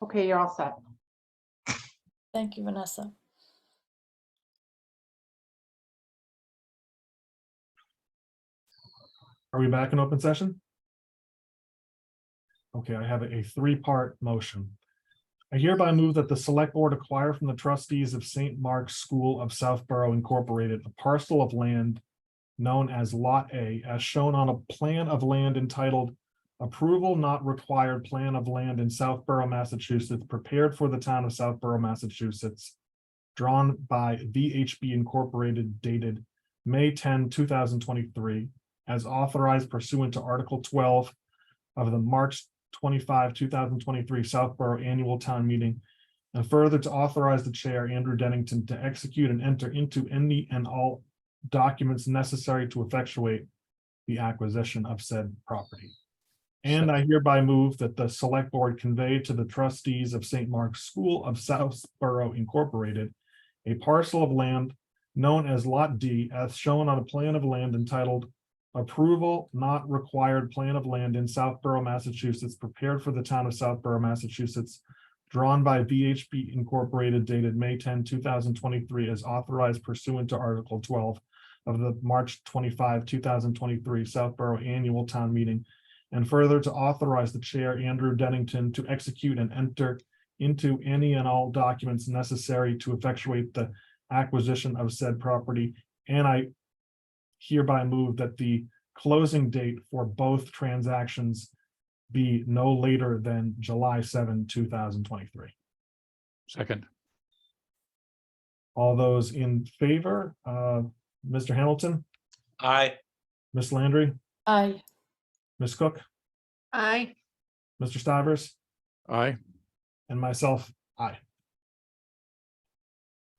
Okay, you're all set. Thank you, Vanessa. Are we back in open session? Okay, I have a three-part motion. I hereby move that the select board acquire from the trustees of St. Mark's School of Southborough Incorporated a parcel of land known as Lot A, as shown on a plan of land entitled Approval Not Required Plan of Land in Southborough, Massachusetts, prepared for the town of Southborough, Massachusetts, drawn by VHB Incorporated, dated May 10, 2023, as authorized pursuant to Article 12 of the March 25, 2023 Southborough Annual Town Meeting, and further to authorize the chair, Andrew Dennington, to execute and enter into any and all documents necessary to effectuate the acquisition of said property. And I hereby move that the select board convey to the trustees of St. Mark's School of Southborough Incorporated a parcel of land known as Lot D, as shown on a plan of land entitled Approval Not Required Plan of Land in Southborough, Massachusetts, prepared for the town of Southborough, Massachusetts, drawn by VHB Incorporated, dated May 10, 2023, as authorized pursuant to Article 12 of the March 25, 2023 Southborough Annual Town Meeting, and further to authorize the chair, Andrew Dennington, to execute and enter into any and all documents necessary to effectuate the acquisition of said property. And I hereby move that the closing date for both transactions be no later than July 7, 2023. Second. All those in favor, Mr. Hamilton, Aye. Ms. Landry, Aye. Ms. Cook, Aye. Mr. Stivers, Aye. and myself, aye.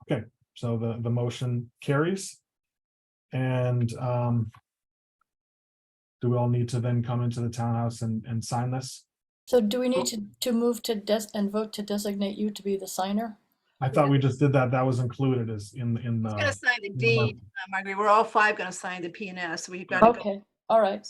Okay, so the motion carries. And do we all need to then come into the townhouse and sign this? So do we need to move to and vote to designate you to be the signer? I thought we just did that. That was included as in Who's gonna the, sign the deed, Marguerite? We're all five gonna sign the P and S. We've got to go. Okay, all right.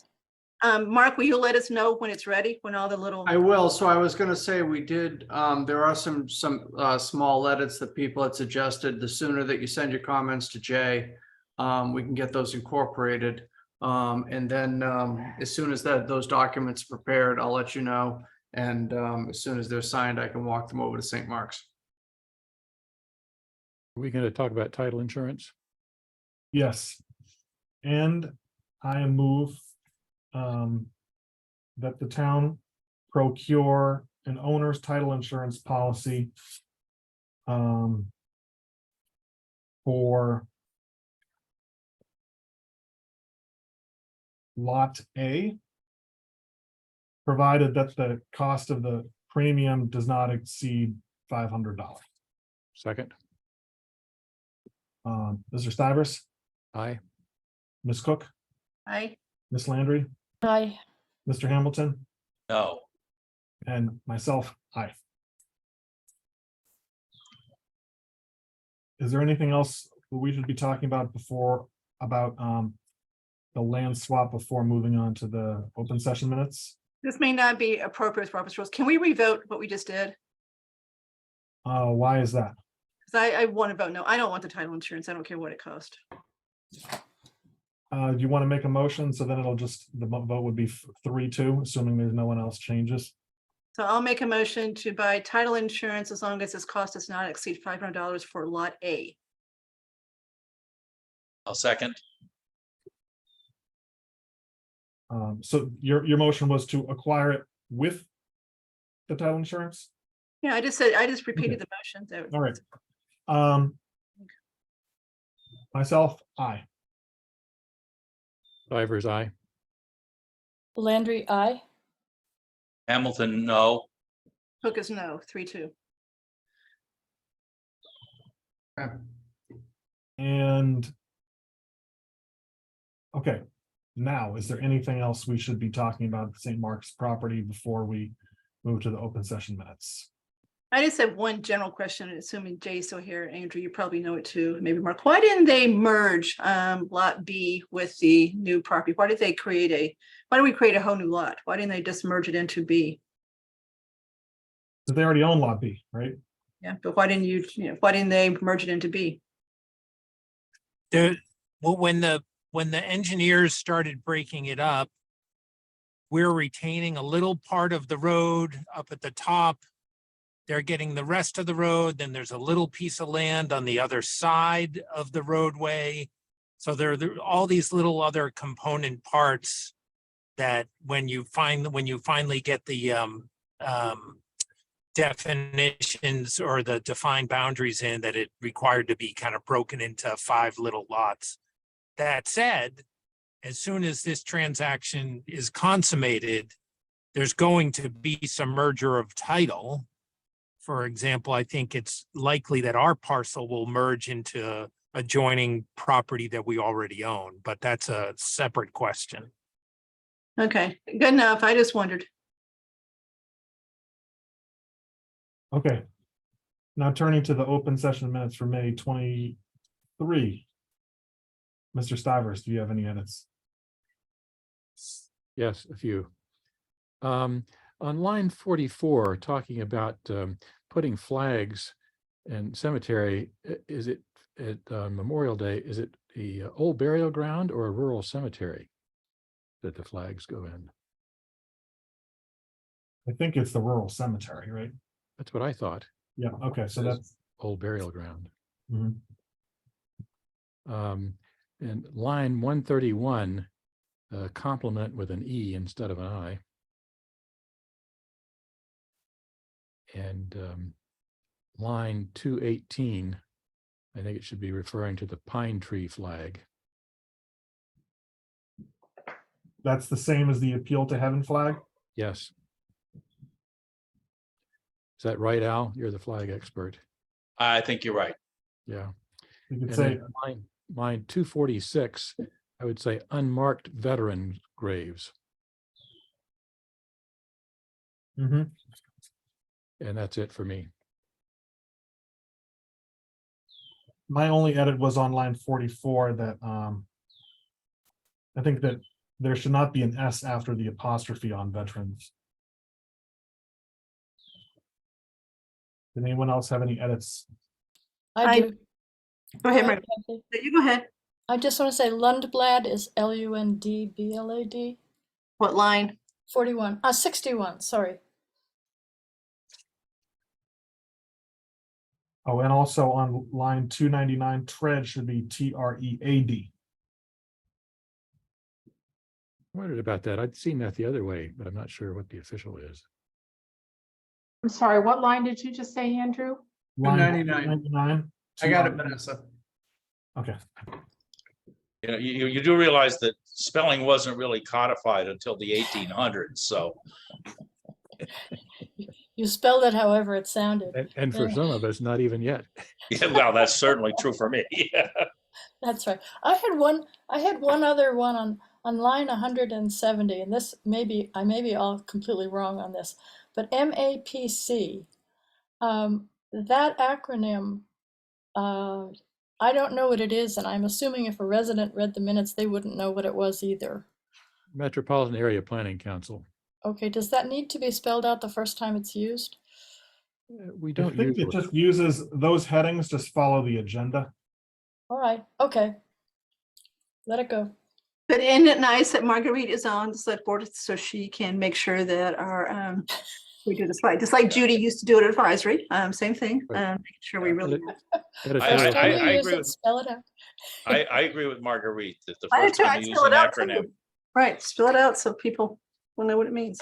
Mark, will you let us know when it's ready, when all the little, I will. So I was gonna say we did, there are some small edits that people had suggested. The sooner that you send your comments to Jay, we can get those incorporated. And then as soon as those documents are prepared, I'll let you know. And as soon as they're signed, I can walk them over to St. Mark's. Are we going to talk about title insurance? yes. And I move that the town procure an owner's title insurance policy for Lot A, provided that the cost of the premium does not exceed $500. Second. Mr. Stivers, Aye. Ms. Cook, aye? Ms. Landry, Aye. Mr. Hamilton, No. and myself, aye. Is there anything else we should be talking about about the land swap before moving on to the open session minutes? This may not be appropriate for Robert's rules. Can we revote what we just did? Why is that? Because I want to vote no. I don't want the title insurance. I don't care what it cost. Do you want to make a motion? So then it'll just, the vote would be 3-2, assuming there's no one else changes. So I'll make a motion to buy title insurance as long as its cost does not exceed $500 for Lot A. I'll second. So your motion was to acquire it with the title insurance? Yeah, I just repeated the motion. So- All right. Myself, aye. Stivers, aye. Landry, aye. Hamilton, no. Cook is no, 3-2. And okay, now, is there anything else we should be talking about St. Mark's property before we move to the open session minutes? I just have one general question, assuming Jay's still here. Andrew, you probably know it too, maybe Mark. Why didn't they merge Lot B with the new property? Why did we create a whole new lot? Why didn't they just merge it into B? Because they already own lot B, right? Yeah, but why didn't why didn't they merge it into B? Well, when the engineers started breaking it up, we're retaining a little part of the road up at the top. They're getting the rest of the road, then there's a little piece of land on the other side of the roadway. So there are all these little other component parts that when you finally get the definitions or the defined boundaries in, that it required to be kind of broken into 5 little lots. That said, as soon as this transaction is consummated, there's going to be some merger of title. For example, I think it's likely that our parcel will merge into adjoining property that we already own, but that's a separate question. Okay, good enough. I just wondered. Okay. Now turning to the open session minutes for May 23. Mr. Stivers, do you have any edits? Yes, a few. On line 44, talking about putting flags in cemetery, is it at Memorial Day, is it the old burial ground or a rural cemetery that the flags go in? I think it's the rural cemetery, right? That's what I thought, Yeah, okay, so that's, old burial ground. mhm. And line 131, complement with an E instead of an I. And line 218, I think it should be referring to the pine tree flag. That's the same as the appeal to heaven flag? Yes. Is that right, Al? You're the flag expert. I think you're right. Yeah. You could And say, then line 246, I would say unmarked veteran graves. mhm. And that's it for me. My only edit was on line 44 that I think that there should not be an S after the apostrophe on veterans. Did anyone else have any edits? I I- do. Go ahead, Go Mary. ahead, Kathy. You go ahead. I just want to say Lundblad is Lundblad. What line? 41, 61, sorry. Oh, and also on line 299, tread should be TREAD. I wondered about that. I'd seen that the other way, but I'm not sure what the official is. I'm sorry, what line did you just say, Andrew? Line 299. 299, I got it, TREAD. Vanessa. Okay, You know, you do realize that spelling wasn't really codified until the 1800s, so. You spelled it however it sounded. And for Yeah. some of us, not even yet. Yeah, well, that's certainly true for me. Yeah. That's right. I had one other one on line 170, and this I may be all completely wrong on this, but MAPC, that acronym, I don't know what it is, and I'm assuming if a resident read the minutes, they wouldn't know what it was either. Metropolitan Area Planning Council. Okay, does that need to be spelled out the first time it's used? We I don't think use it just uses those headings, just follow the agenda. All right, okay. Let it go. But isn't it nice that Marguerite is on the select board so she can make sure that our, we do this right, just like Judy used to do it at advisory, same thing, Right. making sure we really. editorial. First time you I use agree it, with- spell it out. I agree with Marguerite that the I do first too, time I'd you use spell an it out too. acronym. Right, spell it out so people will know what it means.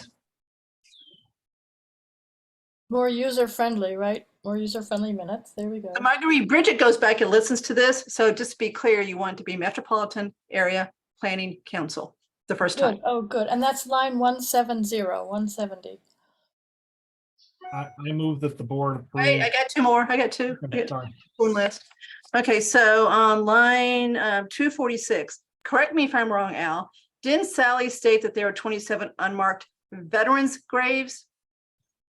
More user-friendly, right? More user-friendly minutes, there we go. So Marguerite, Bridget goes back and listens to this, so just to be clear, you want it to be Metropolitan Area Planning Council the first time. Good, oh, good, and that's line 170. I move that the board Wait, I approve. got two more, I got two. I Okay, got sorry. one list. Okay, so on line 246, correct me if I'm wrong, Al, didn't Sally state that there were 27 unmarked veterans graves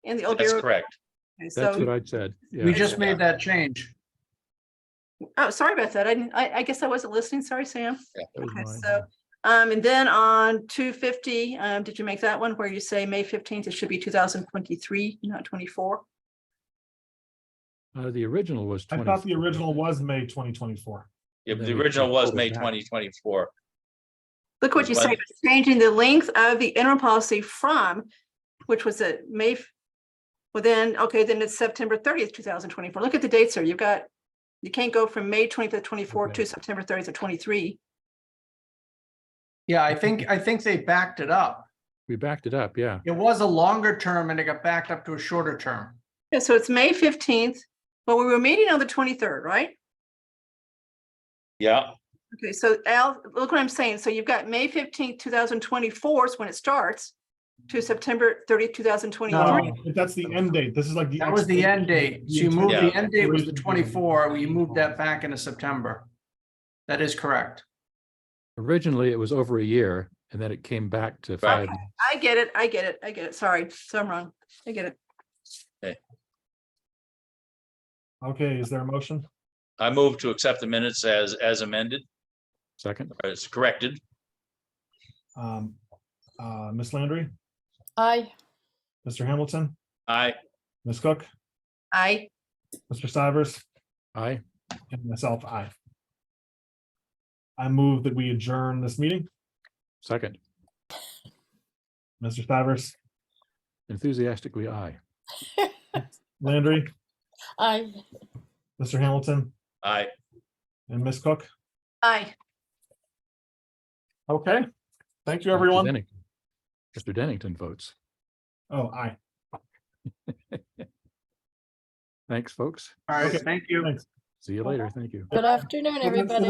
in the old That's burial? correct. Okay, That's so, what I'd said. We Yeah. just made that change. oh, sorry about that. I guess I wasn't listening. Sorry, Sam. That was Okay, mine. so And then on 250, did you make that one where you say May 15th, it should be 2023, not 24? The original was I 20. thought the original was May 2024. Yeah, And then the we original was pulled it May back. 2024. Look what Was you say, when- it's changing the length of the interim policy from, which was at May. Well, then, okay, then it's September 30th, 2024. Look at the dates here. You've got, you can't go from May 25th, 24 Okay. to September 30th of 23. Yeah, I think they backed it up. We backed it up, yeah. It was a longer term and it got backed up to a shorter term. Yeah, so it's May 15th, but we were meeting on the 23rd, right? Yeah, Okay, so Al, look what I'm saying. So you've got May 15th, 2024 is when it starts to September 30th, 2023. No. That's the end date. This is like the. That was the end date. So you moved, the Yeah. end date was the 24. We moved that back into September. That is correct. Originally, it was over a year, and then it came back to 5. I get it. I get it. I get it. Sorry, so I'm wrong. I get it. Okay, is there a motion? I move to accept the minutes as amended, Second, as corrected. Ms. Landry, I, Mr. Hamilton, Aye. Ms. Cook, I, Mr. Stivers, aye. and myself, aye. I move that we adjourn this meeting. Second, Mr. Stivers, enthusiastically, aye. Landry, I. Mr. Hamilton, Aye. and Ms. Cook. I. Okay, thank you, Mr. everyone. Dennington- Mr. Dennington votes. Oh, aye. Thanks, folks. All right, Okay. thank you. Thanks. See you later. Thank you. Good afternoon, So that's the everybody.